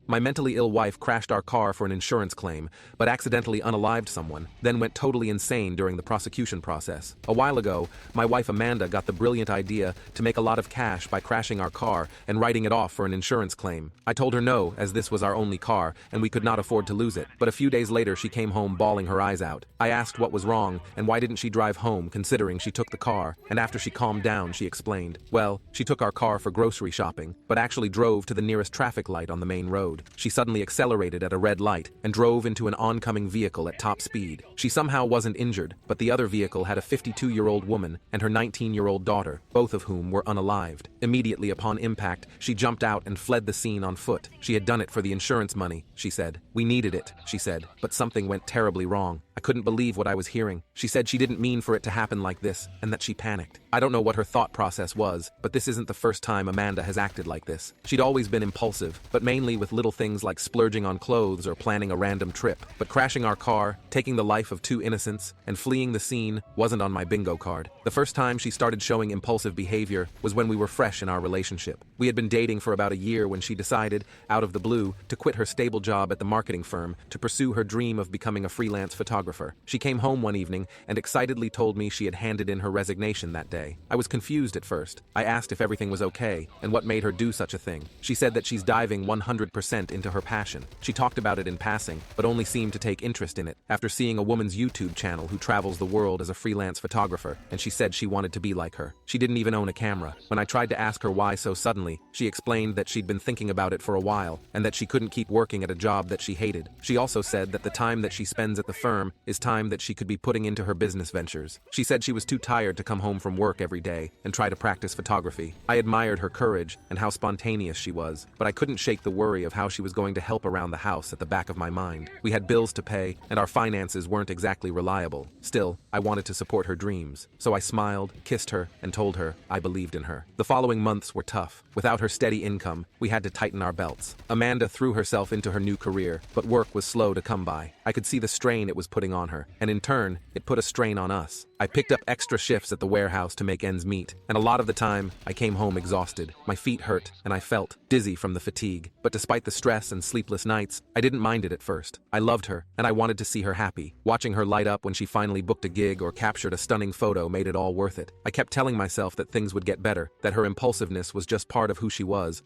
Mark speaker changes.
Speaker 1: My mentally ill wife crashed our car for an insurance claim, but accidentally unalived someone, then went totally insane during the prosecution process. A while ago, my wife Amanda got the brilliant idea to make a lot of cash by crashing our car and writing it off for an insurance claim. I told her no, as this was our only car and we could not afford to lose it. But a few days later she came home bawling her eyes out. I asked what was wrong and why didn't she drive home considering she took the car, and after she calmed down she explained, well, she took our car for grocery shopping, but actually drove to the nearest traffic light on the main road. She suddenly accelerated at a red light and drove into an oncoming vehicle at top speed. She somehow wasn't injured, but the other vehicle had a 52-year-old woman and her 19-year-old daughter, both of whom were unalived. Immediately upon impact, she jumped out and fled the scene on foot. She had done it for the insurance money, she said. We needed it, she said, but something went terribly wrong. I couldn't believe what I was hearing. She said she didn't mean for it to happen like this, and that she panicked. I don't know what her thought process was, but this isn't the first time Amanda has acted like this. She'd always been impulsive, but mainly with little things like splurging on clothes or planning a random trip. But crashing our car, taking the life of two innocents, and fleeing the scene wasn't on my bingo card. The first time she started showing impulsive behavior was when we were fresh in our relationship. We had been dating for about a year when she decided, out of the blue, to quit her stable job at the marketing firm to pursue her dream of becoming a freelance photographer. She came home one evening and excitedly told me she had handed in her resignation that day. I was confused at first. I asked if everything was okay and what made her do such a thing. She said that she's diving 100% into her passion. She talked about it in passing, but only seemed to take interest in it after seeing a woman's YouTube channel who travels the world as a freelance photographer, and she said she wanted to be like her. She didn't even own a camera. When I tried to ask her why so suddenly, she explained that she'd been thinking about it for a while and that she couldn't keep working at a job that she hated. She also said that the time that she spends at the firm is time that she could be putting into her business ventures. She said she was too tired to come home from work every day and try to practice photography. I admired her courage and how spontaneous she was, but I couldn't shake the worry of how she was going to help around the house at the back of my mind. We had bills to pay, and our finances weren't exactly reliable. Still, I wanted to support her dreams, so I smiled, kissed her, and told her I believed in her. The following months were tough. Without her steady income, we had to tighten our belts. Amanda threw herself into her new career, but work was slow to come by. I could see the strain it was putting on her, and in turn, it put a strain on us. I picked up extra shifts at the warehouse to make ends meet, and a lot of the time, I came home exhausted. My feet hurt, and I felt dizzy from the fatigue. But despite the stress and sleepless nights, I didn't mind it at first. I loved her, and I wanted to see her happy. Watching her light up when she finally booked a gig or captured a stunning photo made it all worth it. I kept telling myself that things would get better, that her impulsiveness was just part of who she was,